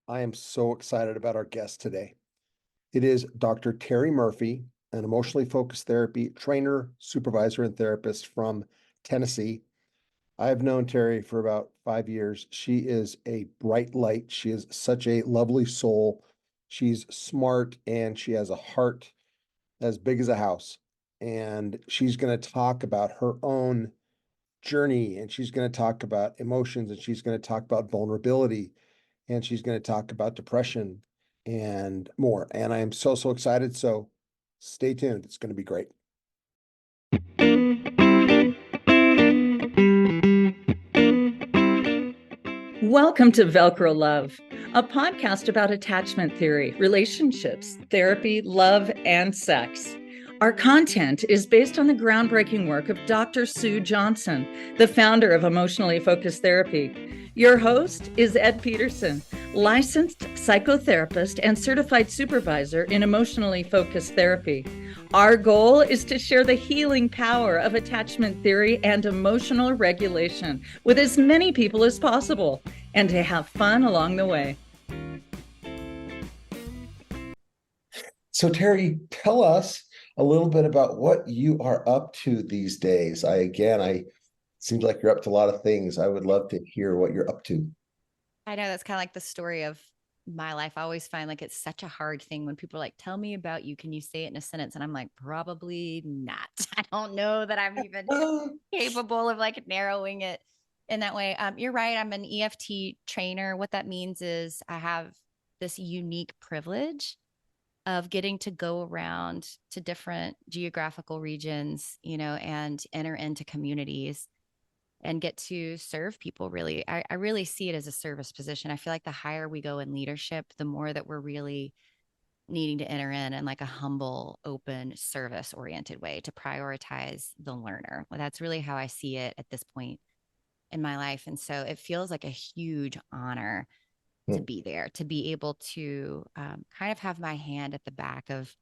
I am so excited about our guest today. It is Dr. Teri Murphy, an emotionally focused therapy trainer, supervisor, and therapist from Tennessee. I have known Teri for about 5 years. She is a bright light. She is such a lovely soul. She's smart and she has a heart as big as a house. And she's going to talk about her own journey and she's going to talk about emotions and she's going to talk about vulnerability and she's going to talk about depression and more. And I am so excited. So stay tuned. It's going to be great. Welcome to VELCRO Love, a podcast about attachment theory, relationships, therapy, love, and sex. Our content is based on the groundbreaking work of Dr. Sue Johnson, the founder of Emotionally Focused Therapy. Your host is Ed Peterson, licensed psychotherapist and certified supervisor in emotionally focused therapy. Our goal is to share the healing power of attachment theory and emotional regulation with as many people as possible and to have fun along the way. So Teri, tell us a little bit about what you are up to these days. I seems like you're up to a lot of things. I would love to hear what you're up to. I know that's kind of like the story of my life. I always find like it's such a hard thing when people are like, tell me about you. Can you say it in a sentence? And I'm like, probably not. I don't know that I'm even capable of like narrowing it in that way. You're right. I'm an EFT trainer. What that means is I have this unique privilege of getting to go around to different geographical regions, and enter into communities and get to serve people. Really, I really see it as a service position. I feel like the higher we go in leadership, the more that we're really needing to enter in like a humble, open, service oriented way to prioritize the learner. Well, that's really how I see it at this point in my life. And so it feels like a huge honor to be there, to be able to kind of have my hand at the back of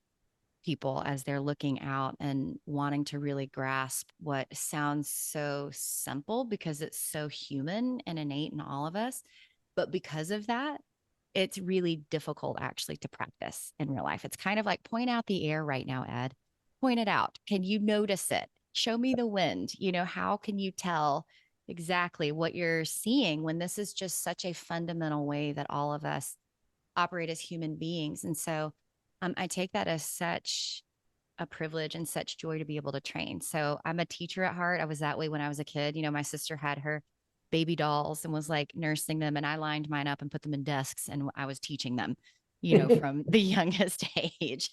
people as they're looking out and wanting to really grasp what sounds so simple because it's so human and innate in all of us. But because of that, it's really difficult actually to practice in real life. It's kind of like point out the air right now, Ed. Point it out. Can you notice it? Show me the wind. How can you tell exactly what you're seeing when this is just such a fundamental way that all of us operate as human beings? And so I take that as such a privilege and such joy to be able to train. So I'm a teacher at heart. I was that way when I was a kid. My sister had her baby dolls and was like nursing them, and I lined mine up and put them in desks and I was teaching them, from the youngest age.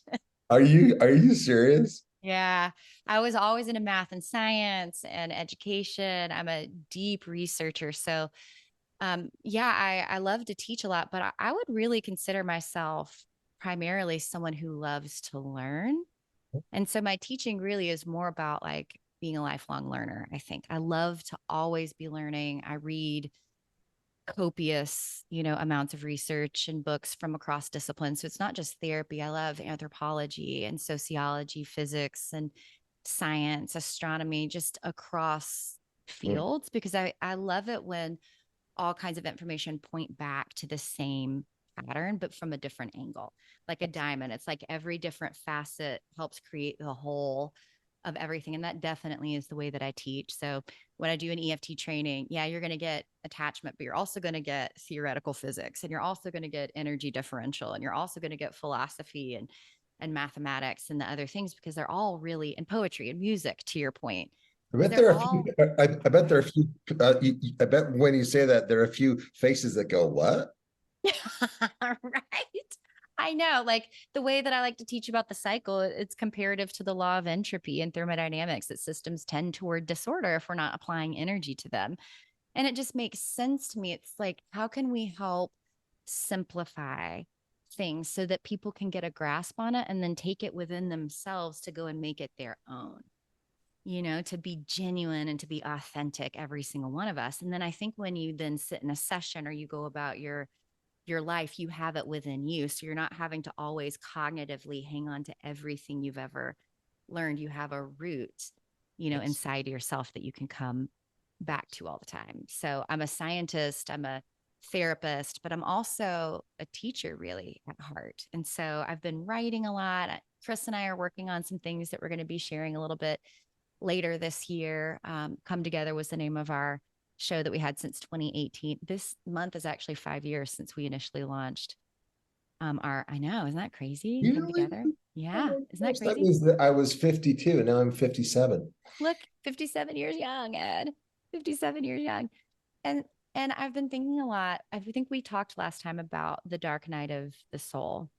Are you serious? Yeah, I was always into math and science and education. I'm a deep researcher. So yeah, I love to teach a lot, but I would really consider myself primarily someone who loves to learn. And so my teaching really is more about like being a lifelong learner. I think I love to always be learning. I read copious, amounts of research and books from across disciplines. So it's not just therapy. I love anthropology and sociology, physics and science, astronomy, just across fields, because I love it when all kinds of information point back to the same pattern, but from a different angle, like a diamond. It's like every different facet helps create the whole of everything. And that definitely is the way that I teach. So when I do an EFT training, yeah, you're going to get attachment, but you're also going to get theoretical physics, and you're also going to get energy differential, and you're also going to get philosophy and mathematics and the other things, because they're all really, and poetry and music, to your point. I bet there are a few. I bet there are a few. I bet when you say that, there are a few faces that go, "What?" Right. I know, like the way that I like to teach about the cycle, it's comparative to the law of entropy and thermodynamics, that systems tend toward disorder if we're not applying energy to them. And it just makes sense to me. It's like, how can we help simplify things so that people can get a grasp on it and then take it within themselves to go and make it their own? To be genuine and to be authentic, every single one of us. And then I think when you then sit in a session or you go about your life, you have it within you. So you're not having to always cognitively hang on to everything you've ever learned. You have a root, Yes. inside yourself that you can come back to all the time. So I'm a scientist. I'm a therapist, but I'm also a teacher really at heart. And so I've been writing a lot. Chris and I are working on some things that we're going to be sharing a little bit later this year. Come Together was the name of our show that we had since 2018. This month is actually 5 years since we initially launched I know, isn't that crazy? Come Really? Together. Yeah. Oh Isn't my that gosh, that crazy? means that I was 52 and now I'm 57. Look, 57 years young, Ed. 57 years young. And and I've been thinking a lot. I think we talked last time about the dark night of the soul.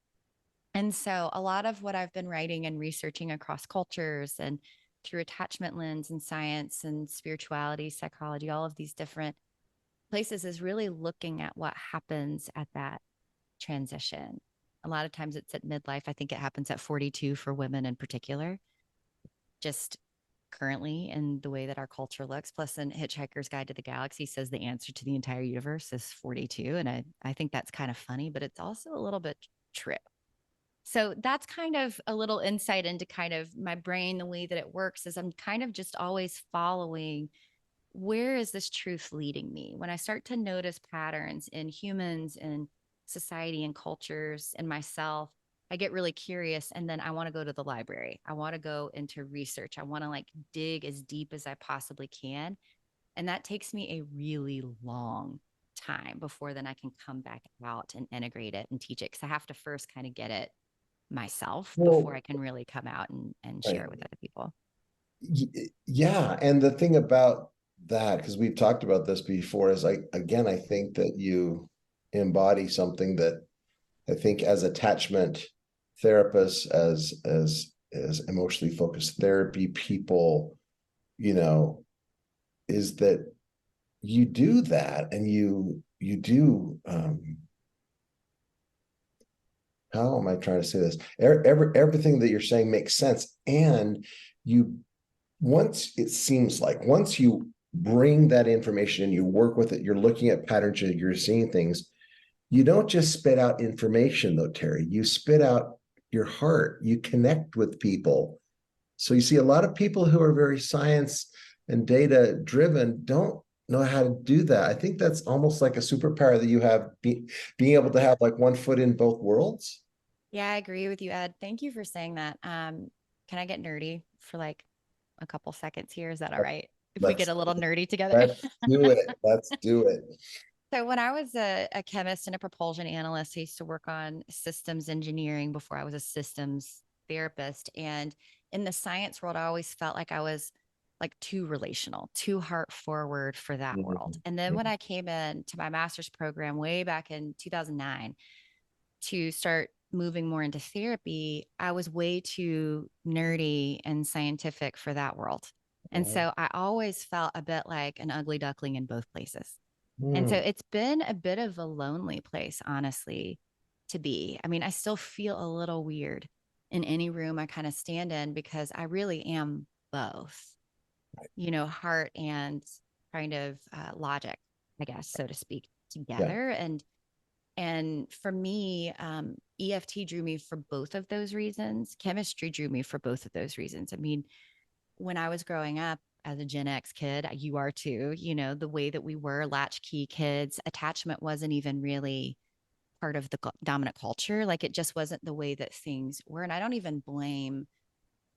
And so a lot of what I've been writing and researching across cultures and through attachment lens and science and spirituality, psychology, all of these different places is really looking at what happens at that transition. A lot of times it's at midlife. I think it happens at 42 for women in particular, just currently in the way that our culture looks. Plus, in Hitchhiker's Guide to the Galaxy says the answer to the entire universe is 42. And I think that's kind of funny, but it's also a little bit true. So that's kind of a little insight into kind of my brain. The way that it works is I'm kind of just always following, where is this truth leading me? When I start to notice patterns in humans and society and cultures and myself, I get really curious. And then I want to go to the library. I want to go into research. I want to like dig as deep as I possibly can. And that takes me a really long time before then I can come back out and integrate it and teach it. Cause I have to first kind of get it myself before I can really come out and share it with other people. Yeah. And the thing about that, because we've talked about this before, is I think that you embody something that I think as attachment therapists, as emotionally focused therapy people, is that you do that and you do how am I trying to say this? Everything that you're saying makes sense. And once you bring that information and you work with it, you're looking at patterns, you're seeing things. You don't just spit out information though, Teri. You spit out your heart. You connect with people. So you see a lot of people who are very science and data driven don't know how to do that. I think that's almost like a superpower that you have, being able to have like one foot in both worlds. Yeah, I agree with you, Ed. Thank you for saying that. Can I get nerdy for like a couple seconds here? Is that all right? If we get a little nerdy together. Let's do it. Let's do it. So when I was a chemist and a propulsion analyst, I used to work on systems engineering before I was a systems therapist. And in the science world, I always felt like I was like too relational, too heart forward for that world. And then when I came in to my master's program way back in 2009 to start moving more into therapy, I was way too nerdy and scientific for that world. And so I always felt a bit like an ugly duckling in both places. And so it's been a bit of a lonely place, honestly, to be. I mean, I still feel a little weird in any room I kind of stand in because I really am both, heart and kind of logic, I guess, so to speak, together. Yeah. And for me, EFT drew me for both of those reasons. Chemistry drew me for both of those reasons. I mean, when I was growing up as a Gen X kid, you are too, the way that we were latchkey kids, attachment wasn't even really part of the dominant culture. Like it just wasn't the way that things were. And I don't even blame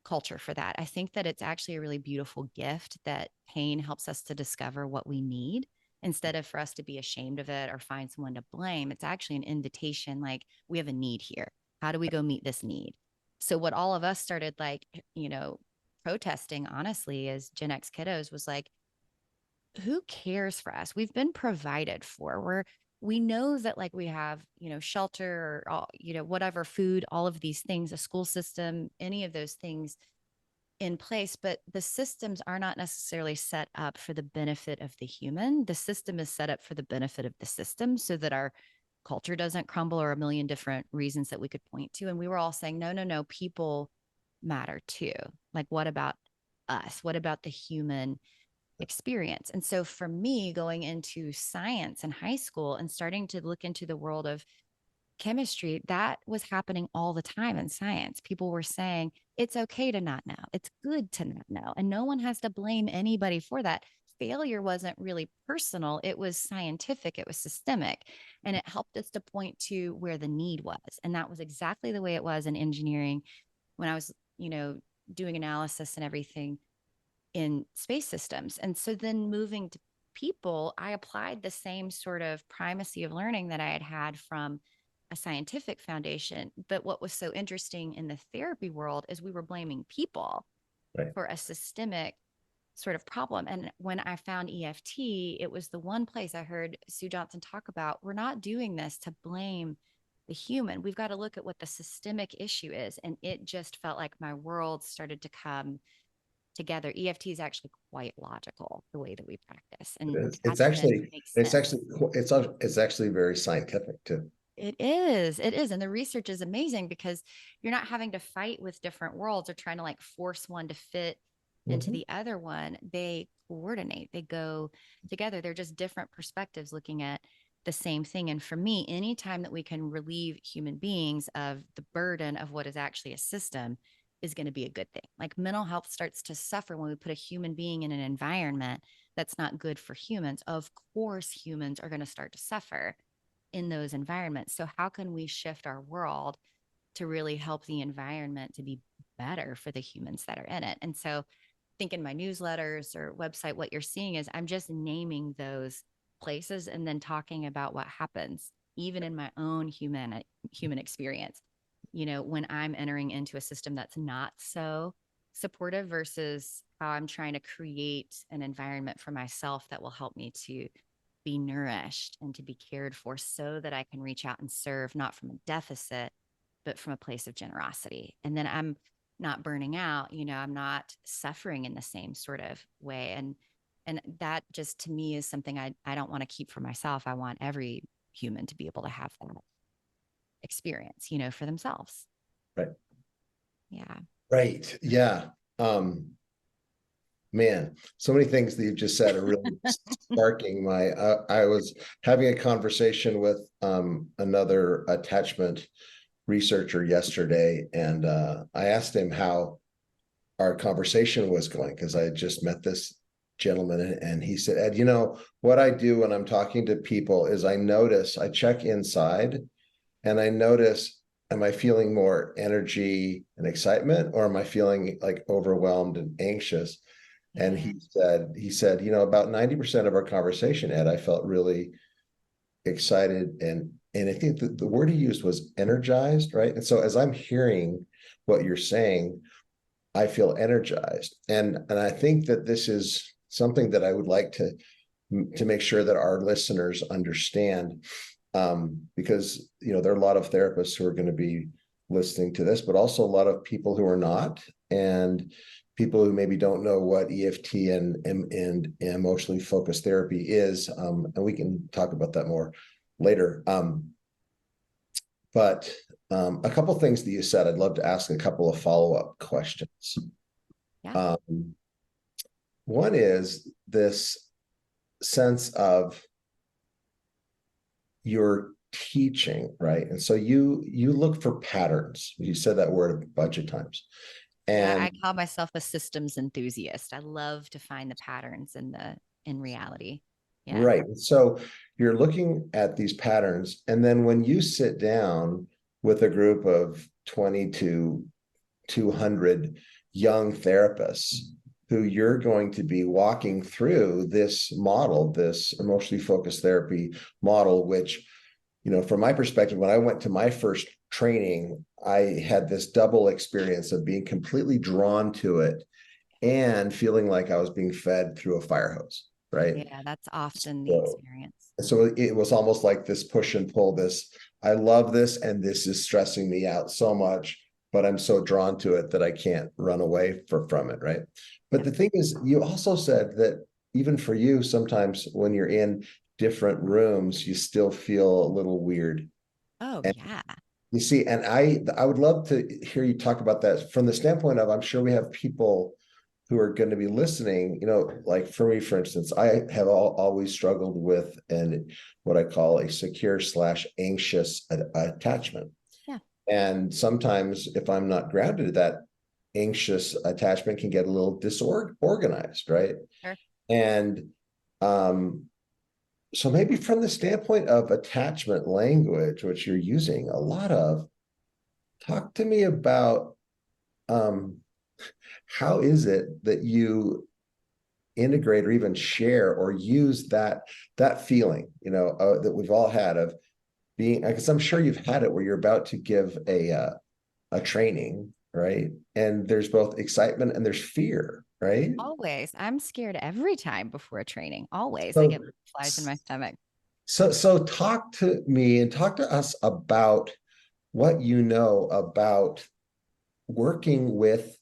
culture for that. I think that it's actually a really beautiful gift that pain helps us to discover what we need instead of for us to be ashamed of it or find someone to blame. It's actually an invitation. Like we have a need here. How do we go meet this need? So what all of us started protesting, honestly, as Gen X kiddos was like, who cares for us? We've been provided for. We know that like we have, shelter or, all, whatever, food, all of these things, a school system, any of those things in place, but the systems are not necessarily set up for the benefit of the human. The system is set up for the benefit of the system so that our culture doesn't crumble, or a million different reasons that we could point to. And we were all saying, no, people matter too. Like, what about us? What about the human experience? And so for me, going into science in high school and starting to look into the world of chemistry, that was happening all the time in science. People were saying, it's okay to not know. It's good to not know. And no one has to blame anybody for that. failure wasn't really personal. It was scientific. It was systemic. And it helped us to point to where the need was. And that was exactly the way it was in engineering when I was, doing analysis and everything in space systems. And so then moving to people, I applied the same sort of primacy of learning that I had had from a scientific foundation. But what was so interesting in the therapy world is we were blaming people for a systemic sort of problem. And when I found EFT, it was the one place I heard Sue Johnson talk about, we're not doing this to blame the human. We've got to look at what the systemic issue is. And it just felt like my world started to come together. EFT is actually quite logical, the way that we practice. And it's actually very scientific too. It is. And the research is amazing because you're not having to fight with different worlds or trying to like force one to fit into the other one. They coordinate, they go together. They're just different perspectives looking at the same thing. And for me, anytime that we can relieve human beings of the burden of what is actually a system is going to be a good thing. Like mental health starts to suffer when we put a human being in an environment that's not good for humans. Of course, humans are going to start to suffer in those environments. So how can we shift our world to really help the environment to be better for the humans that are in it? And so I think in my newsletters or website, what you're seeing is I'm just naming those places and then talking about what happens even in my own human experience, when I'm entering into a system that's not so supportive versus how I'm trying to create an environment for myself that will help me to be nourished and to be cared for so that I can reach out and serve, not from a deficit, but from a place of generosity. And then I'm not burning out, I'm not suffering in the same sort of way. And that just to me is something I don't want to keep for myself. I want every human to be able to have that experience, for themselves. Right. Yeah. Right. Yeah. Man, so many things that you've just said are really sparking my, I was having a conversation with another attachment researcher yesterday, and I asked him how our conversation was going because I had just met this gentleman, and he said, Ed, what I do when I'm talking to people is I check inside and I notice, am I feeling more energy and excitement, or am I feeling like overwhelmed and anxious? And he said, about 90% of our conversation, Ed, I felt really excited. And I think that the word he used was energized, right? And so as I'm hearing what you're saying, I feel energized. And I think that this is something that I would like to make sure that our listeners understand, because, there are a lot of therapists who are going to be listening to this, but also a lot of people who are not, and people who maybe don't know what EFT and emotionally focused therapy is. And we can talk about that more later. But a couple of things that you said, I'd love to ask a couple of follow-up questions. Yeah. One is this sense of your teaching, right? And so you look for patterns. You said that word a bunch of times. And I call myself a systems enthusiast. I love to find the patterns in reality. Yeah. Right. So you're looking at these patterns, and then when you sit down with a group of 20 to 200 young therapists who you're going to be walking through this model, this emotionally focused therapy model, which, from my perspective, when I went to my first training, I had this double experience of being completely drawn to it and feeling like I was being fed through a fire hose, right? Yeah, that's often the experience. So it was almost like this push and pull, this, I love this, and this is stressing me out so much, but I'm so drawn to it that I can't run away from it, right? But the thing is, you also said that even for you, sometimes when you're in different rooms, you still feel a little weird. Oh, and yeah. You see, and I would love to hear you talk about that from the standpoint of, I'm sure we have people who are going to be listening, like for me, for instance, I have always struggled with what I call a secure/anxious attachment. Yeah. And sometimes if I'm not grounded, that anxious attachment can get a little disorganized, right? Sure. And so maybe from the standpoint of attachment language, which you're using a lot of, talk to me about um, how is it that you integrate or even share or use that feeling, that we've all had of being, because I'm sure you've had it where you're about to give a training, right? And there's both excitement and there's fear, right? Always. I'm scared every time before a training. Always. I So get flies in my stomach. so talk to me and talk to us about what you know about working with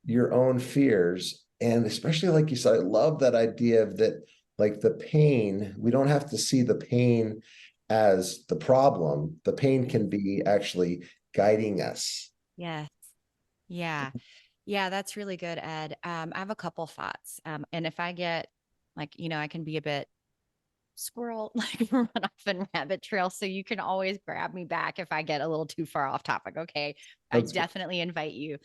your own fears. And especially like you said, I love that idea of that, like the pain, we don't have to see the pain as the problem. The pain can be actually guiding us. Yes. Yeah. Yeah. That's really good, Ed. I have a couple thoughts. And if I get I can be a bit squirrel, like run off in rabbit trail. So you can always grab me back if I get a little too far off topic. Okay. I That's good. definitely invite you.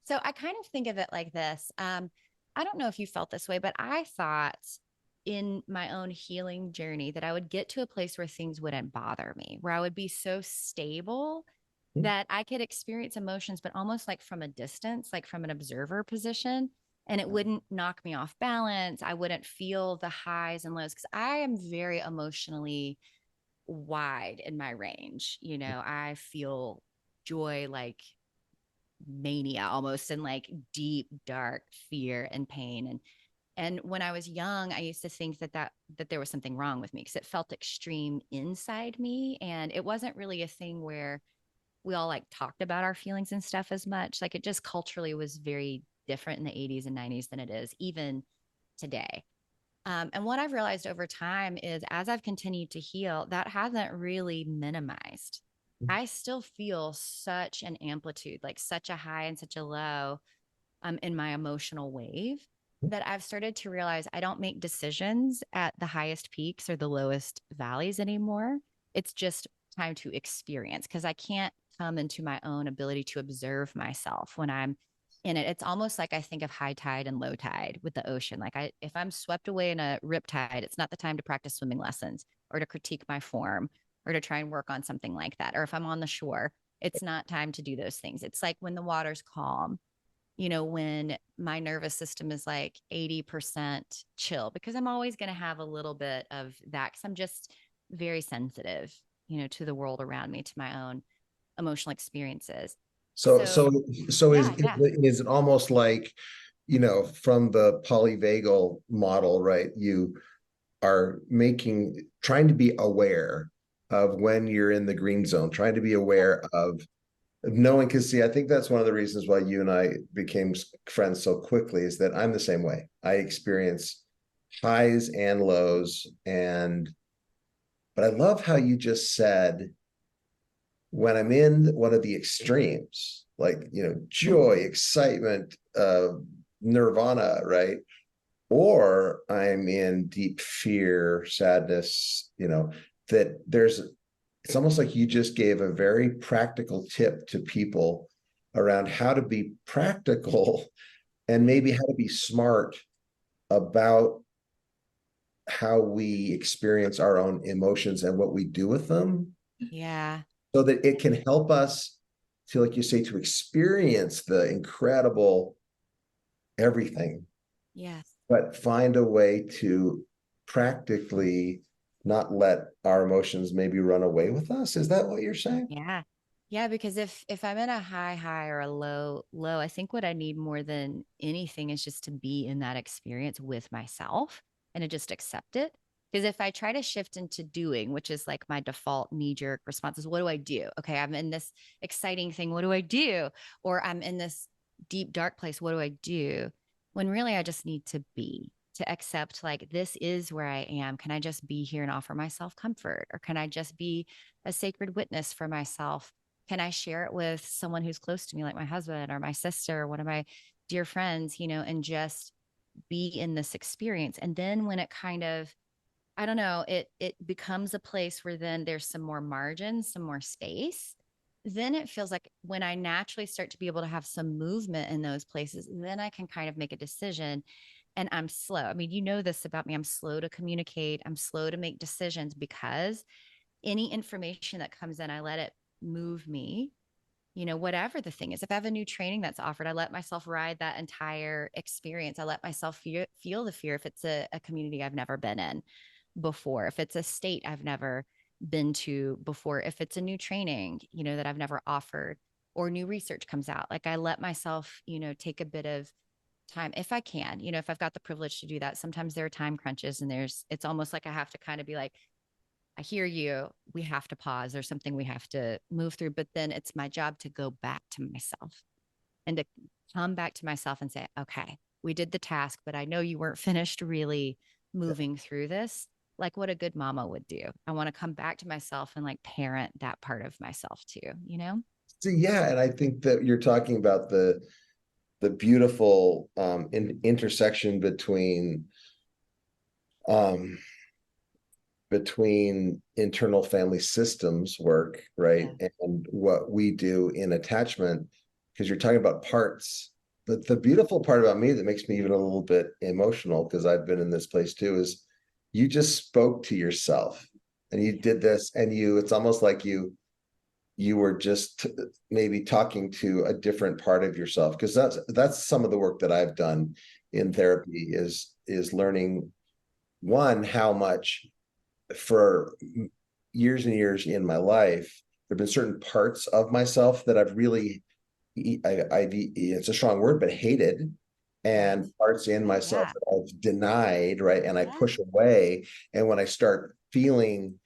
So I kind of think of it like this. I don't know if you felt this way, but I thought in my own healing journey that I would get to a place where things wouldn't bother me, where I would be so stable that I could experience emotions, but almost like from a distance, like from an observer position. And it wouldn't knock me off balance. I wouldn't feel the highs and lows because I am very emotionally wide in my range. I feel joy like mania almost, and like deep dark fear and pain. And when I was young, I used to think that there was something wrong with me because it felt extreme inside me, and it wasn't really a thing where we all like talked about our feelings and stuff as much. Like it just culturally was very different in the 80s and 90s than it is even today. And what I've realized over time is as I've continued to heal, that hasn't really minimized. I still feel such an amplitude, like such a high and such a low in my emotional wave, that I've started to realize I don't make decisions at the highest peaks or the lowest valleys anymore. It's just time to experience because I can't come into my own ability to observe myself when I'm in it. It's almost like I think of high tide and low tide with the ocean. If I'm swept away in a rip tide, it's not the time to practice swimming lessons or to critique my form or to try and work on something like that. Or if I'm on the shore, it's not time to do those things. It's like when the water's calm, when my nervous system is like 80% chill, because I'm always going to have a little bit of that because I'm just very sensitive, to the world around me, to my own emotional experiences. So, So, so yeah, yeah, is it almost like, from the polyvagal model, right? You are trying to be aware of when you're in the green zone, trying to be aware of knowing, because see, I think that's one of the reasons why you and I became friends so quickly is that I'm the same way. I experience highs and lows, but I love how you just said, when I'm in one of the extremes, like, joy, excitement, nirvana, right? Or I'm in deep fear, sadness, that it's almost like you just gave a very practical tip to people around how to be practical and maybe how to be smart about how we experience our own emotions and what we do with them yeah, so that it can help us to, like you say, to experience the incredible everything, yes. but find a way to practically not let our emotions maybe run away with us. Is that what you're saying? Yeah. Yeah, because if I'm in a high or a low, I think what I need more than anything is just to be in that experience with myself and to just accept it. Because if I try to shift into doing, which is like my default knee-jerk response, is what do I do? Okay, I'm in this exciting thing. What do I do? Or I'm in this deep dark place. What do I do? When really I just need to be, to accept like this is where I am. Can I just be here and offer myself comfort? Or can I just be a sacred witness for myself? Can I share it with someone who's close to me, like my husband or my sister or one of my dear friends, and just be in this experience? And then when it kind of, I don't know, it becomes a place where then there's some more margin, some more space. Then it feels like when I naturally start to be able to have some movement in those places, then I can kind of make a decision. And I'm slow. I mean, you know this about me. I'm slow to communicate. I'm slow to make decisions because any information that comes in, I let it move me. Whatever the thing is, if I have a new training that's offered, I let myself ride that entire experience. I let myself feel the fear. If it's a community I've never been in before, if it's a state I've never been to before, if it's a new training, that I've never offered, or new research comes out, like I let myself, take a bit of time if I can, if I've got the privilege to do that. Sometimes there are time crunches and it's almost like I have to kind of be like, I hear you. We have to pause. There's something we have to move through. But then it's my job to go back to myself and to come back to myself and say, okay, we did the task, but I know you weren't finished really moving through this. Like what a good mama would do. I want to come back to myself and like parent that part of myself too. So yeah, and I think that you're talking about the beautiful intersection between internal family systems work, right? Yeah. And what we do in attachment, because you're talking about parts. But the beautiful part about me that makes me even a little bit emotional, because I've been in this place too, is you just spoke to yourself and you did this, and it's almost like you were just maybe talking to a different part of yourself, because that's some of the work that I've done in therapy is learning, one, how much for years and years in my life, there have been certain parts of myself that I've really, it's a strong word, but hated, and parts in myself Yeah. that I've denied, right? And I Yeah. push away. And when I start feeling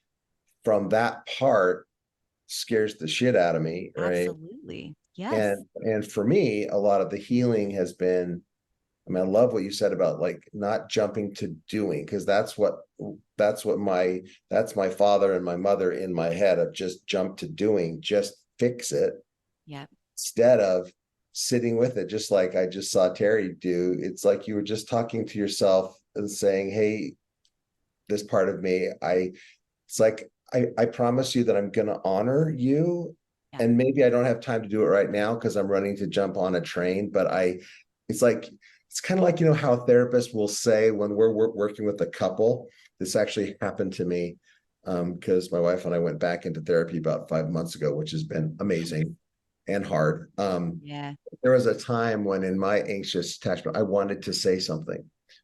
from that part, scares the shit out of me, right? Absolutely. Yes. And for me, a lot of the healing has been, I mean, I love what you said about like not jumping to doing, because that's my father and my mother in my head of just jump to doing, just fix it. Yep. Instead of sitting with it, just like I just saw Teri do. It's like you were just talking to yourself and saying, hey, this part of me, it's like, I promise you that I'm going to honor you. Yeah. And maybe I don't have time to do it right now because I'm running to jump on a train, but it's like, it's kind of like, how a therapist will say when we're working with a couple. This actually happened to me because my wife and I went back into therapy about 5 months ago, which has been amazing and hard. Yeah. There was a time when in my anxious attachment, I wanted to say something.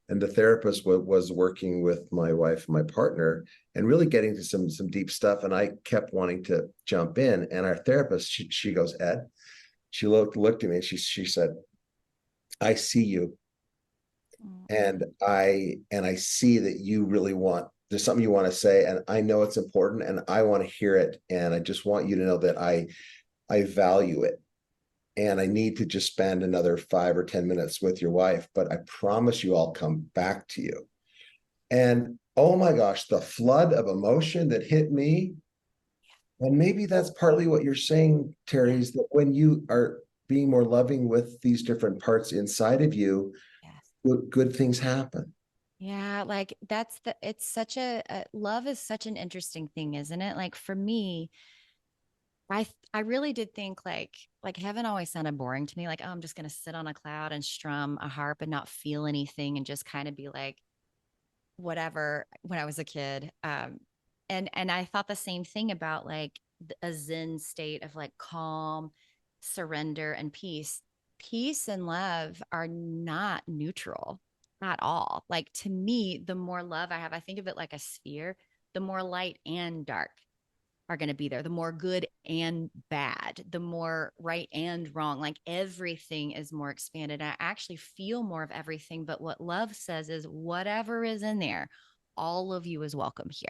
And the therapist was working with my wife and my partner and really getting to some deep stuff. And I kept wanting to jump in. And our therapist, she goes, Ed, she looked at me and she said, I see you. And I see that you really there's something you want to say. And I know it's important and I want to hear it. And I just want you to know that I value it. And I need to just spend another 5 or 10 minutes with your wife, but I promise you I'll come back to you. And oh my gosh, the flood of emotion that hit me. And maybe that's partly what you're saying, Teri, is that when you are being more loving with these different parts inside of you, Yes. good things happen. Yeah, like it's such love is such an interesting thing, isn't it? Like for me, I really did think like heaven always sounded boring to me. Like, oh, I'm just gonna sit on a cloud and strum a harp and not feel anything and just kind of be like whatever when I was a kid. And I thought the same thing about like a Zen state of like calm, surrender, and peace. Peace and love are not neutral at all. Like to me, the more love I have, I think of it like a sphere, the more light and dark are going to be there, the more good and bad, the more right and wrong. Like everything is more expanded. I actually feel more of everything. But what love says is whatever is in there, all of you is welcome here.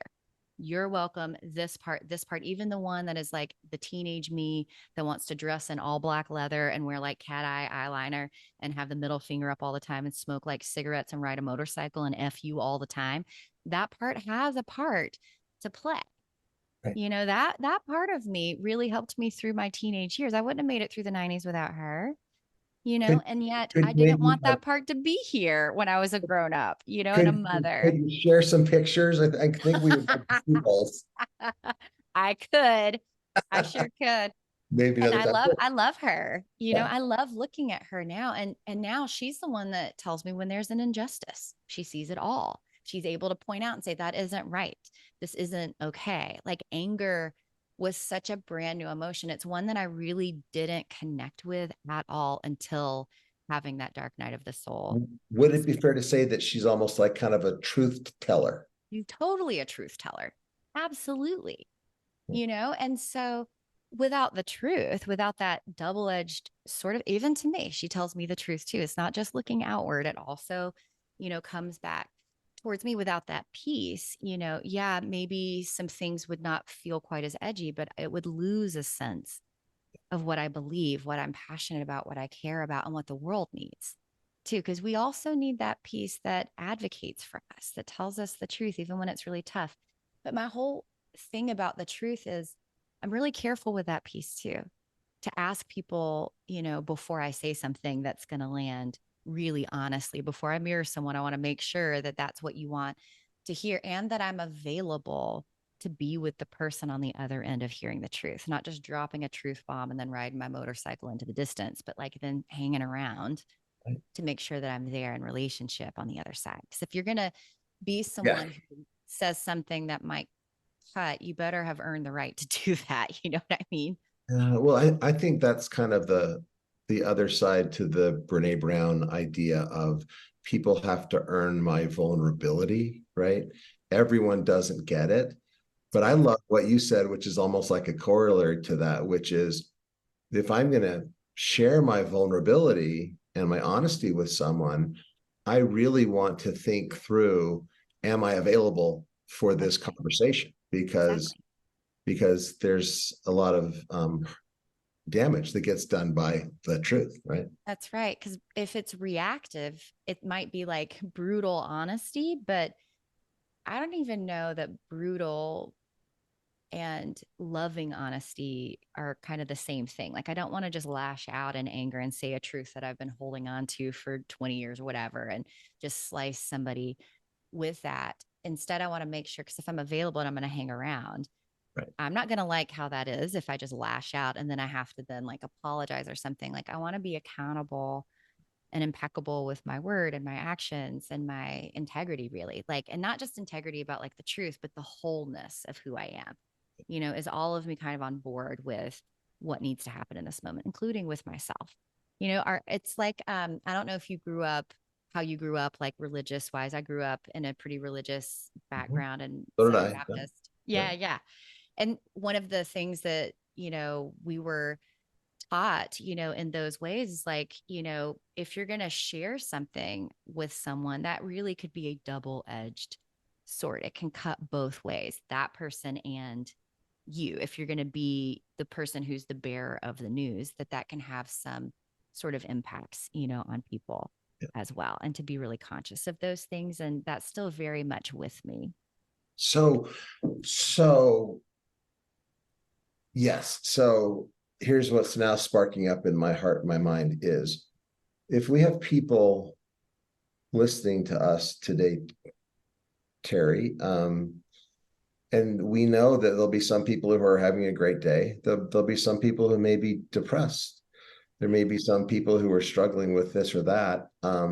You're welcome. This part, even the one that is like the teenage me that wants to dress in all black leather and wear like cat eye eyeliner and have the middle finger up all the time and smoke like cigarettes and ride a motorcycle and F you all the time. That part has a part to play. Right. That part of me really helped me through my teenage years. I wouldn't have made it through the 90s without her, and yet I didn't Maybe want that part to be here when I was a grown up, and a could mother. you share some pictures? I think we would like to see those. I could. I sure could. maybe And another time. I love her. You know, Yeah. I love looking at her now. And now she's the one that tells me when there's an injustice. She sees it all. She's able to point out and say, that isn't right. This isn't okay. Like anger was such a brand new emotion. It's one that I really didn't connect with at all until having that dark night of the soul. Would it be fair to say that she's almost like kind of a truth teller? You're totally a truth teller. Absolutely. You know, and so without the truth, without that double-edged sort of, even to me, she tells me the truth too. It's not just looking outward. It also, you know, comes back towards me. Without that piece, you know, yeah, maybe some things would not feel quite as edgy, but it would lose a sense of what I believe, what I'm passionate about, what I care about, and what the world needs too. Because we also need that piece that advocates for us, that tells us the truth, even when it's really tough. But my whole thing about the truth is I'm really careful with that piece too, to ask people, you know, before I say something that's going to land really honestly, before I mirror someone, I want to make sure that that's what you want to hear and that I'm available to be with the person on the other end of hearing the truth, not just dropping a truth bomb and then riding my motorcycle into the distance, but like then hanging around to make sure that I'm there in relationship on the other side. Because if you're going to be someone who says something that might cut, you better have earned the right to do that. You know what I mean? Well, I think that's kind of the other side to the Brene Brown idea of people have to earn my vulnerability, right? Everyone doesn't get it. But I love what you said, which is almost like a corollary to that, which is if I'm going to share my vulnerability and my honesty with someone, I really want to think through, am I available for this conversation? Because there's a lot of damage that gets done by the truth, right? That's right. Because if it's reactive, it might be like brutal honesty, but I don't even know that brutal and loving honesty are kind of the same thing. Like, I don't want to just lash out in anger and say a truth that I've been holding on to for 20 years or whatever, and just slice somebody with that. Instead, I want to make sure, because if I'm available and I'm going to hang around, Right. I'm not going to like how that is if I just lash out and then I have to then like apologize or something. Like, I want to be accountable and impeccable with my word and my actions and my integrity, really. Like, and not just integrity about like the truth, but the wholeness of who I am. You know, is all of me kind of on board with what needs to happen in this moment, including with myself? You know, it's like, I don't know if you grew up, how you grew up, like religious wise. I grew up in a pretty religious background and So did Southern I. Baptist. Yeah. Yeah. And one of the things that, you know, we were taught, you know, in those ways is like, you know, if you're going to share something with someone, that really could be a double-edged sword. It can cut both ways, that person and you. If you're going to be the person who's the bearer of the news, that can have some sort of impacts, you know, on people as well. And to be really conscious of those things. And that's still very much with me. So yes. So here's what's now sparking up in my heart, my mind is if we have people listening to us today, Teri, and we know that there'll be some people who are having a great day. There'll be some people who may be depressed. There may be some people who are struggling with this or that. I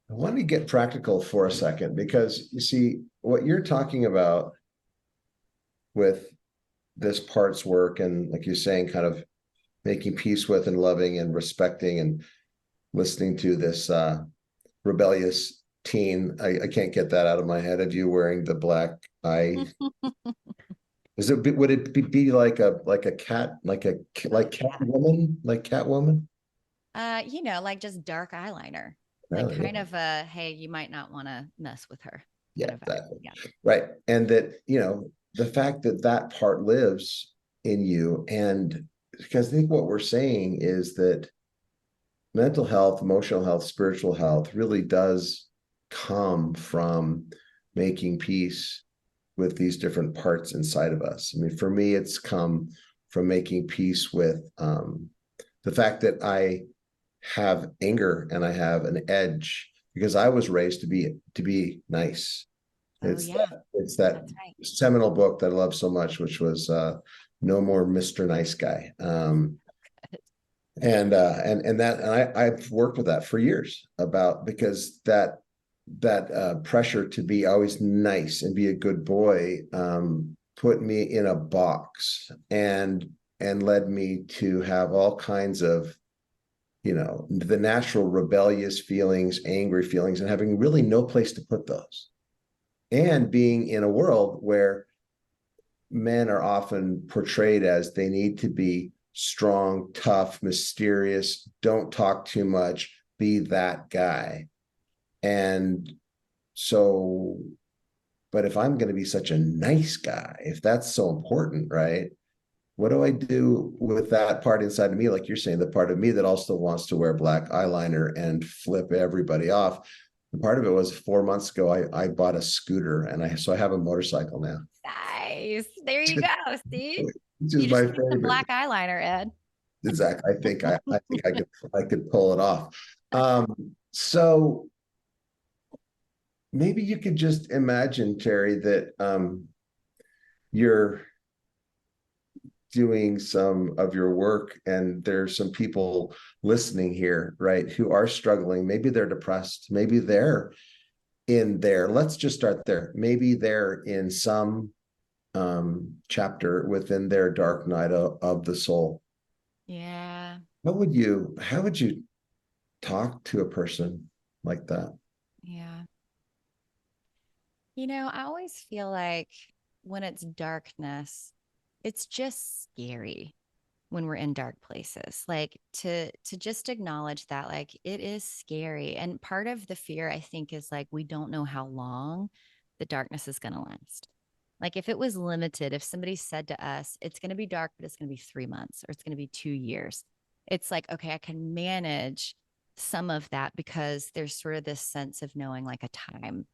want to get practical for a second, because you see what you're talking about with this part's work, and like you're saying, kind of making peace with and loving and respecting and listening to this rebellious teen. I can't get that out of my head of you wearing the black eye. Would it be like a cat, like Catwoman, like Catwoman? You know, like just dark eyeliner, like kind of a, hey, you might not want to mess with her. Yeah, Kind of exactly. yeah. Right. And that, you know, the fact that that part lives in you, and because I think what we're saying is that mental health, emotional health, spiritual health really does come from making peace with these different parts inside of us. I mean, for me, it's come from making peace with the fact that I have anger and I have an edge, because I was raised to be nice. Oh, It's yeah. it's that That's right. seminal book that I love so much, which was no more Mr. Nice Guy. And I've worked with that for years because that pressure to be always nice and be a good boy put me in a box and led me to have all kinds of, the natural rebellious feelings, angry feelings, and having really no place to put those. And being in a world where men are often portrayed as they need to be strong, tough, mysterious, don't talk too much, be that guy. And so, but if I'm going to be such a nice guy, if that's so important, right? What do I do with that part inside of me? Like you're saying, the part of me that also wants to wear black eyeliner and flip everybody off. And part of it was 4 months ago, I bought a scooter and so I have a motorcycle now. Nice. There you go. See? Which You is just my need some favorite. black eyeliner, Ed. Exactly. I think I could pull it off. So maybe you could just imagine, Teri, that you're doing some of your work and there's some people listening here, right, who are struggling. Maybe they're depressed. Maybe they're in there. Let's just start there. Maybe they're in some chapter within their dark night of the soul. Yeah. How would you talk to a person like that? Yeah. I always feel like when it's darkness, it's just scary when we're in dark places. Like to just acknowledge that like it is scary. And part of the fear I think is like we don't know how long the darkness is going to last. Like if it was limited, if somebody said to us, it's going to be dark, but it's going to be 3 months or it's going to be 2 years. It's like, okay, I can manage some of that because there's sort of this sense of knowing like a time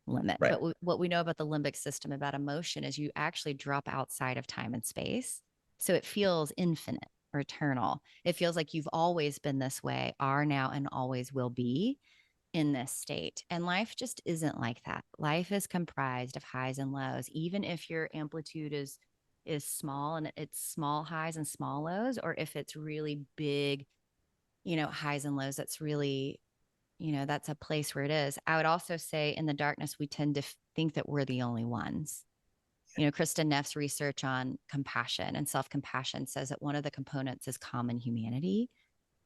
limit. Right. But what we know about the limbic system about emotion is you actually drop outside of time and space. So it feels infinite or eternal. It feels like you've always been this way, are now, and always will be in this state. And life just isn't like that. Life is comprised of highs and lows, even if your amplitude is small and it's small highs and small lows, or if it's really big, highs and lows, that's really, that's a place where it is. I would also say in the darkness, we tend to think that we're the only ones. Kristen Neff's research on compassion and self-compassion says that one of the components is common humanity,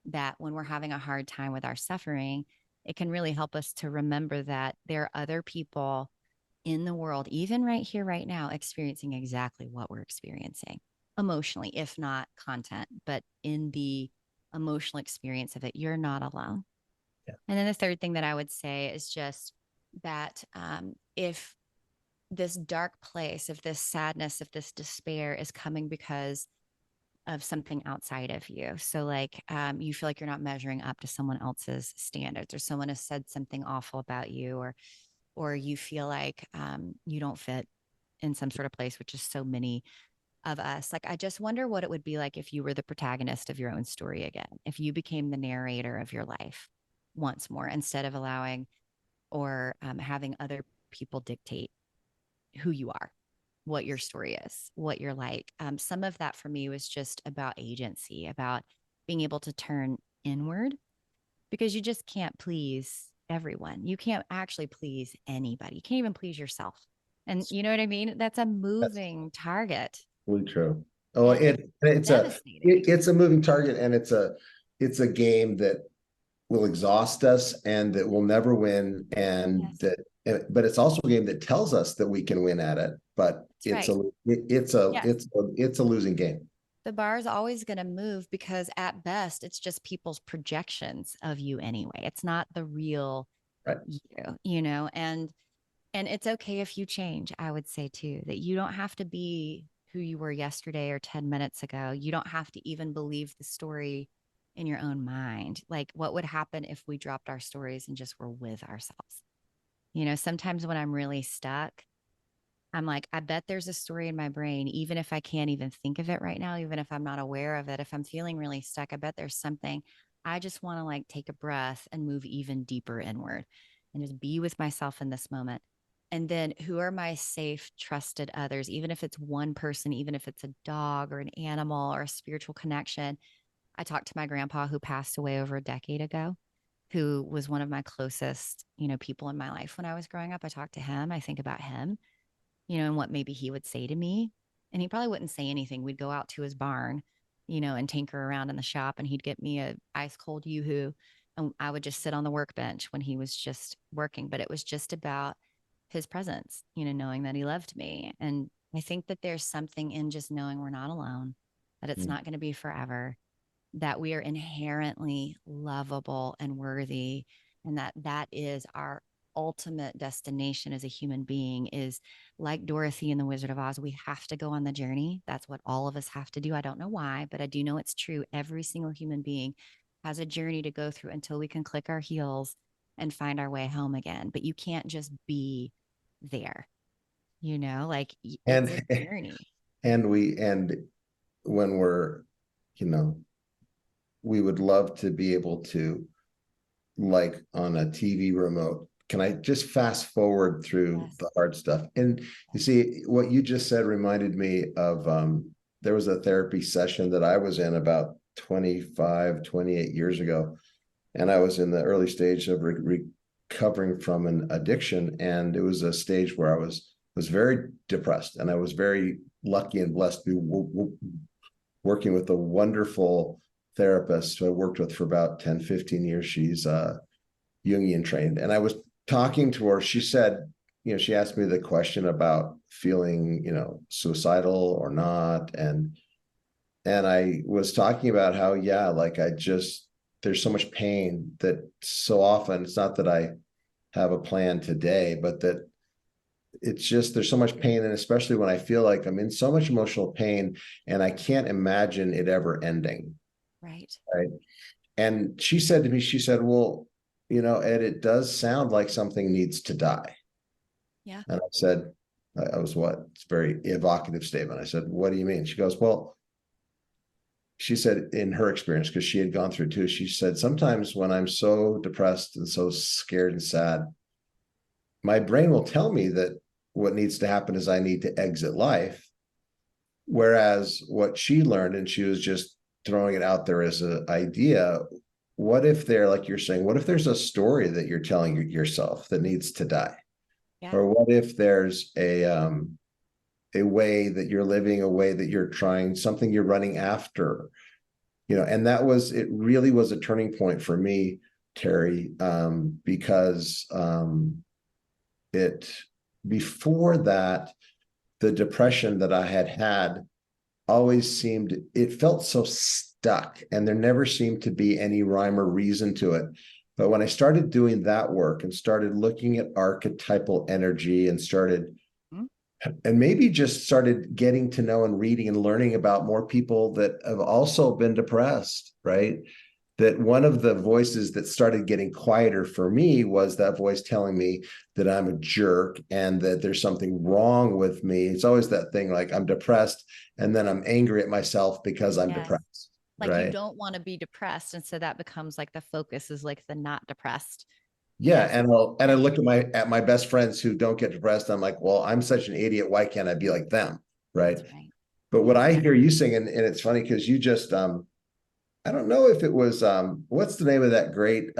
that when we're having a hard time with our suffering, it can really help us to remember that there are other people in the world, even right here, right now, experiencing exactly what we're experiencing emotionally, if not content, but in the emotional experience of it, you're not alone. Yeah. And then the third thing that I would say is just that if this dark place, if this sadness, if this despair is coming because of something outside of you. So like you feel like you're not measuring up to someone else's standards, or someone has said something awful about you, or you feel like you don't fit in some sort of place, which is so many of us. Like I just wonder what it would be like if you were the protagonist of your own story again, if you became the narrator of your life once more, instead of allowing or having other people dictate who you are, what your story is, what you're like. Some of that for me was just about agency, about being able to turn inward, because you just can't please everyone. You can't actually please anybody. You can't even please yourself. And you know what I mean? That's a moving target. Really true. Oh, And it's devastating. it's a moving target, and it's a game that will exhaust us and that we'll never win, and Yes. but it's also a game that tells us that we can win at it, but That's it's right. Yes. it's a losing game. The bar is always going to move because at best it's just people's projections of you anyway. It's not the real Right. And it's okay if you change. I would say too, that you don't have to be who you were yesterday or 10 minutes ago. You don't have to even believe the story in your own mind. Like what would happen if we dropped our stories and just were with ourselves? Sometimes when I'm really stuck, I'm like, I bet there's a story in my brain, even if I can't even think of it right now, even if I'm not aware of it. If I'm feeling really stuck, I bet there's something. I just want to like take a breath and move even deeper inward and just be with myself in this moment. And then who are my safe, trusted others, even if it's one person, even if it's a dog or an animal or a spiritual connection. I talked to my grandpa who passed away over a decade ago, who was one of my closest, people in my life when I was growing up. I talked to him. I think about him, and what maybe he would say to me. And he probably wouldn't say anything. We'd go out to his barn, and tinker around in the shop, and he'd get me a ice cold Yoo-hoo. And I would just sit on the workbench when he was just working. But it was just about his presence, knowing that he loved me. And I think that there's something in just knowing we're not alone, that it's not going to be forever, that we are inherently lovable and worthy, and that is our ultimate destination as a human being. Is like Dorothy in the Wizard of Oz, we have to go on the journey. That's what all of us have to do. I don't know why, but I do know it's true. Every single human being has a journey to go through until we can click our heels and find our way home again. But you can't just be there, like it's And, a journey. and when we're, we would love to be able to, like on a TV remote, can I just fast forward through the hard stuff? And you see, what you just said reminded me of, there was a therapy session that I was in about 25, 28 years ago. And I was in the early stage of recovering from an addiction. And it was a stage where I was very depressed. And I was very lucky and blessed to be working with a wonderful therapist who I worked with for about 10, 15 years. She's Jungian trained. And I was talking to her. She said, she asked me the question about feeling, suicidal or not. And I was talking about how, there's so much pain that so often it's not that I have a plan today, but that it's just, there's so much pain. And especially when I feel like I'm in so much emotional pain and I can't imagine it ever ending. Right. And she said to me, well, Ed, it does sound like something needs to die. Yeah. And I said, it's a very evocative statement. I said, what do you mean? She goes, well, she said in her experience, because she had gone through too, she said, sometimes when I'm so depressed and so scared and sad, my brain will tell me that what needs to happen is I need to exit life. Whereas what she learned, and she was just throwing it out there as an idea, what if like you're saying, what if there's a story that you're telling yourself that needs to die? Yeah. Or what if there's a way that you're living, a way that you're trying, something you're running after, and it really was a turning point for me, Teri, because before that, the depression that I had always it felt so stuck, and there never seemed to be any rhyme or reason to it. But when I started doing that work and started looking at archetypal energy and maybe just started getting to know and reading and learning about more people that have also been depressed, right? That one of the voices that started getting quieter for me was that voice telling me that I'm a jerk and that there's something wrong with me. It's always that thing, like I'm depressed and then I'm angry at myself because I'm depressed. Like right? You don't want to be depressed. And so that becomes like the focus is like the not depressed. Yeah. And I look at my best friends who don't get depressed. I'm like, well, I'm such an idiot. Why can't I be like them? Right. But what I hear you saying, and it's funny because you just, I don't know if it was, what's the name of that great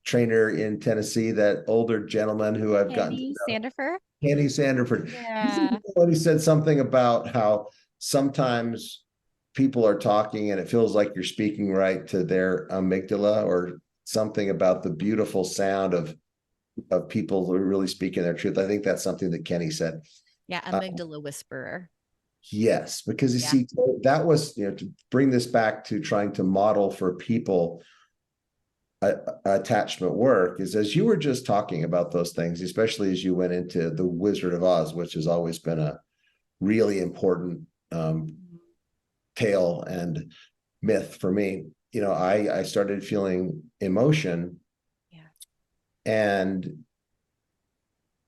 trainer in Tennessee, that older gentleman who I've gotten to know? Sandifer? Kenny Sandifer. Yeah. He said something about how sometimes people are talking and it feels like you're speaking right to their amygdala, or something about the beautiful sound of people who are really speaking their truth. I think that's something that Kenny said. Yeah, amygdala whisperer. Yes, because you see, that was, to bring this back to trying to model for people attachment work, is as you were just talking about those things, especially as you went into the Wizard of Oz, which has always been a really important tale and myth for me. I started feeling emotion,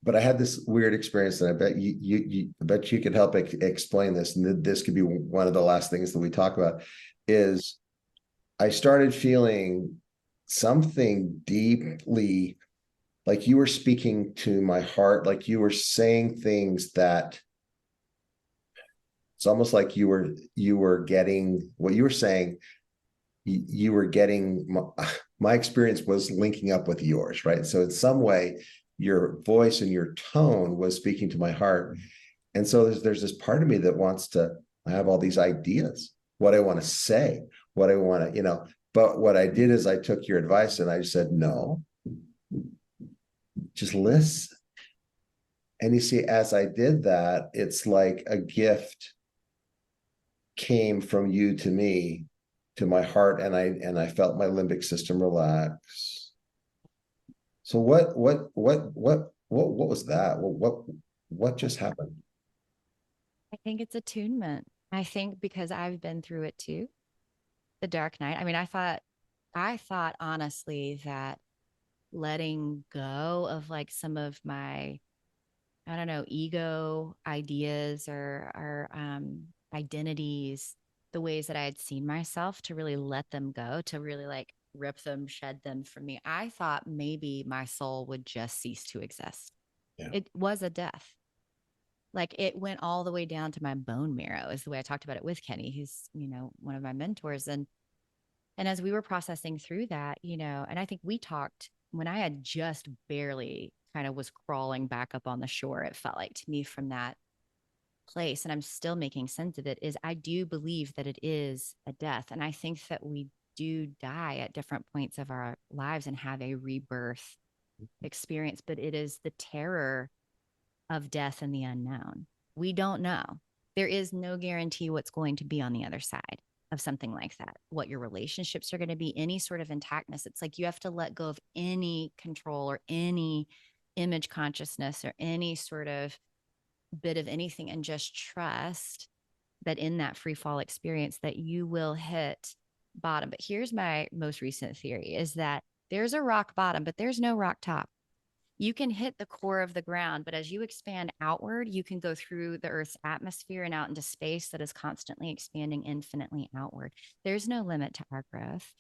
but I had this weird experience that I bet you could help explain this. And this could be one of the last things that we talk about. Is I started feeling something deeply like you were speaking to my heart, like you were saying things that it's almost like you were getting what you were saying. You were getting my experience was linking up with yours, right? So in some way, your voice and your tone was speaking to my heart. And so there's this part of me that wants to have all these ideas, what I want to say, what I want to, but what I did is I took your advice and I said, no, just listen. And you see, as I did that, it's like a gift came from you to me, to my heart, and I felt my limbic system relax. So what was that? What just happened? I think it's attunement. I think because I've been through it too, the dark night. I mean, I thought honestly that letting go of like some of my, I don't know, ego ideas or identities, the ways that I had seen myself, to really let them go, to really like rip them, shed them from me. I thought maybe my soul would just cease to exist. Yeah. It was a death. Like it went all the way down to my bone marrow, is the way I talked about it with Kenny, who's, one of my mentors. And as we were processing through that, and I think we talked when I had just barely kind of was crawling back up on the shore, it felt like to me from that place. And I'm still making sense of it, is I do believe that it is a death. And I think that we do die at different points of our lives and have a rebirth experience, but it is the terror of death and the unknown. We don't know. There is no guarantee what's going to be on the other side of something like that, what your relationships are going to be, any sort of intactness. It's like you have to let go of any control or any image consciousness or any sort of bit of anything, and just trust that in that free fall experience that you will hit bottom. But here's my most recent theory, is that there's a rock bottom, but there's no rock top. You can hit the core of the ground, but as you expand outward, you can go through the Earth's atmosphere and out into space that is constantly expanding infinitely outward. There's no limit to our growth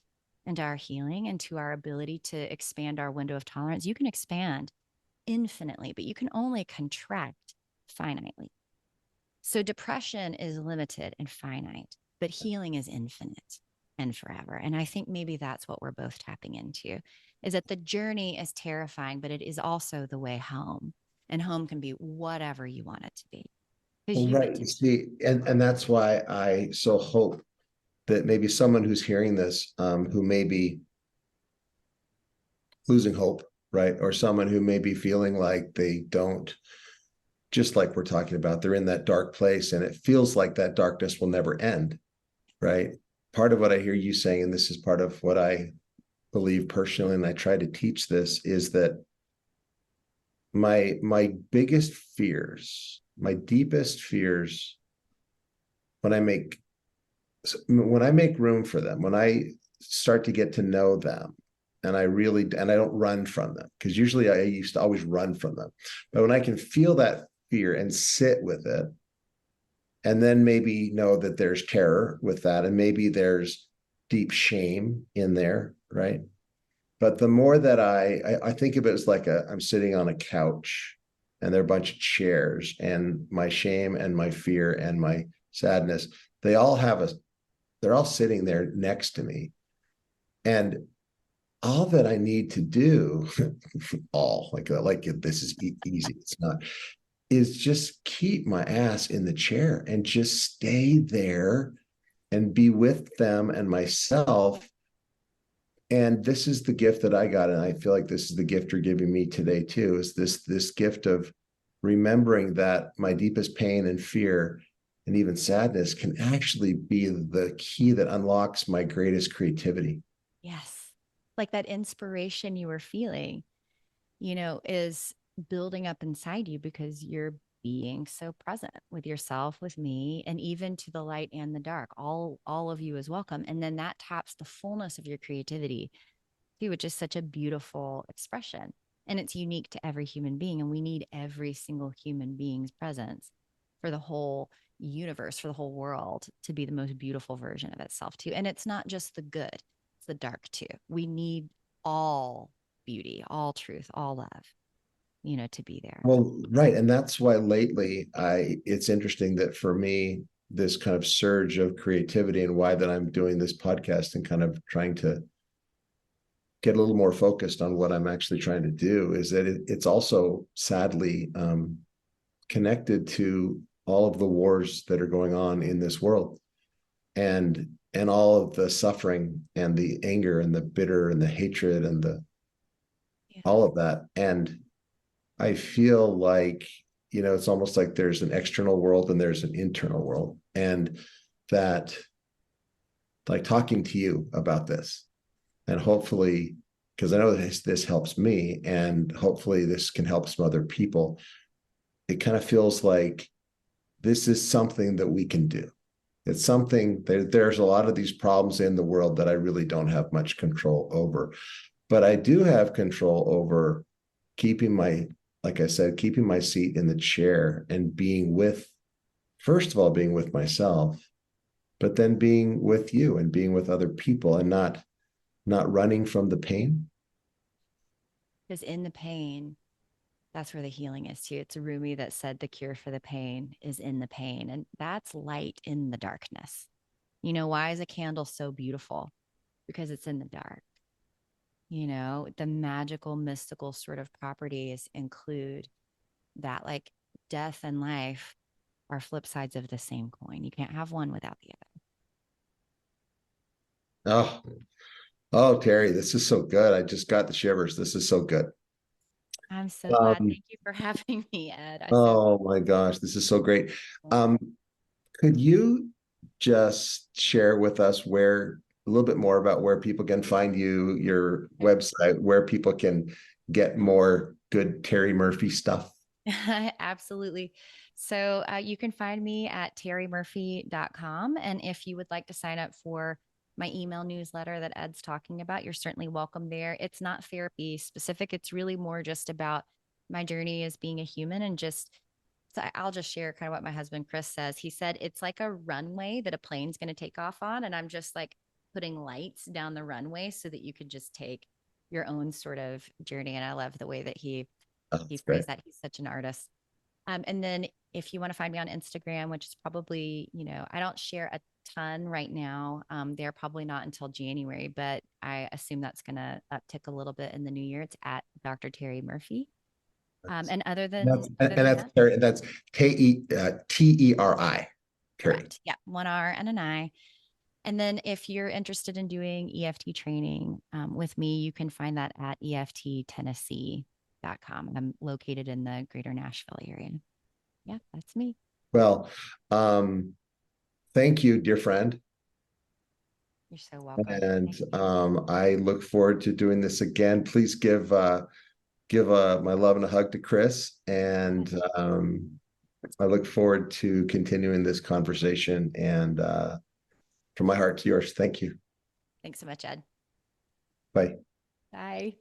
and to our healing and to our ability to expand our window of tolerance. You can expand infinitely, but you can only contract finitely. So depression is limited and finite, but healing is infinite and forever. And I think maybe that's what we're both tapping into, is that the journey is terrifying, but it is also the way home. And home can be whatever you want it to be. Well, right. You see, and that's why I so hope that maybe someone who's hearing this, who may be losing hope, right? Or someone who may be feeling like they don't, just like we're talking about, they're in that dark place and it feels like that darkness will never end, right? Part of what I hear you saying, and this is part of what I believe personally, and I try to teach this, is that my biggest fears, my deepest fears, when I make room for them, when I start to get to know them, and I don't run from them, because usually I used to always run from them. But when I can feel that fear and sit with it, and then maybe know that there's terror with that, and maybe there's deep shame in there, right? But the more that I think of it as like I'm sitting on a couch and there are a bunch of chairs, and my shame and my fear and my sadness, they're all sitting there next to me. And all that I need to do, this is easy, it's not, is just keep my ass in the chair and just stay there and be with them and myself. And this is the gift that I got, and I feel like this is the gift you're giving me today too, is this gift of remembering that my deepest pain and fear and even sadness can actually be the key that unlocks my greatest creativity. Yes. Like that inspiration you were feeling, is building up inside you because you're being so present with yourself, with me, and even to the light and the dark. All of you is welcome. And then that taps the fullness of your creativity too, which is such a beautiful expression. And it's unique to every human being. And we need every single human being's presence for the whole universe, for the whole world to be the most beautiful version of itself too. And it's not just the good, it's the dark too. We need all beauty, all truth, all love, to be there. Well, right. And that's why lately it's interesting that for me, this kind of surge of creativity and why that I'm doing this podcast and kind of trying to get a little more focused on what I'm actually trying to do is that it's also sadly connected to all of the wars that are going on in this world and all of the suffering and the anger and the bitter and the hatred and all of that. And I feel like, it's almost like there's an external world and there's an internal world, and that, like, talking to you about this, and hopefully, because I know this helps me, and hopefully this can help some other people. It kind of feels like this is something that we can do. It's something there's a lot of these problems in the world that I really don't have much control over, but I do have control over keeping my seat in the chair and first of all, being with myself, but then being with you and being with other people and not running from the pain. Because in the pain, that's where the healing is too. It's Rumi that said the cure for the pain is in the pain. And that's light in the darkness. Why is a candle so beautiful? Because it's in the dark. The magical, mystical sort of properties include that, like, death and life are flip sides of the same coin. You can't have one without the other. Oh, Teri, this is so good. I just got the shivers. This is so good. I'm so glad. Thank you for having me, Ed. My gosh, this is so great. Could you just share with us a little bit more about where people can find you, your website, where people can get more good Teri Murphy stuff? Absolutely. So you can find me at terimurphy.com. And if you would like to sign up for my email newsletter that Ed's talking about, you're certainly welcome there. It's not therapy specific. It's really more just about my journey as being a human. And so I'll just share kind of what my husband, Chris, says. He said, it's like a runway that a plane's going to take off on. And I'm just like putting lights down the runway so that you could just take your own sort of journey. And I love the way that he phrased that. He's such an artist. And then if you want to find me on Instagram, which is probably, I don't share a ton right now. They're probably not until January, but I assume that's going to uptick a little bit in the new year. It's at Dr. Teri Murphy. And that's Teri. Correct. Yeah. 1 R and an I. And then if you're interested in doing EFT training with me, you can find that at EFTTennessee.com. I'm located in the greater Nashville area. Yeah, that's me. Well, thank you, dear friend. You're so welcome. And I look forward to doing this again. Please give my love and a hug to Chris. And I look forward to continuing this conversation. And from my heart to yours, thank you. Thanks so much, Ed. Bye. Bye.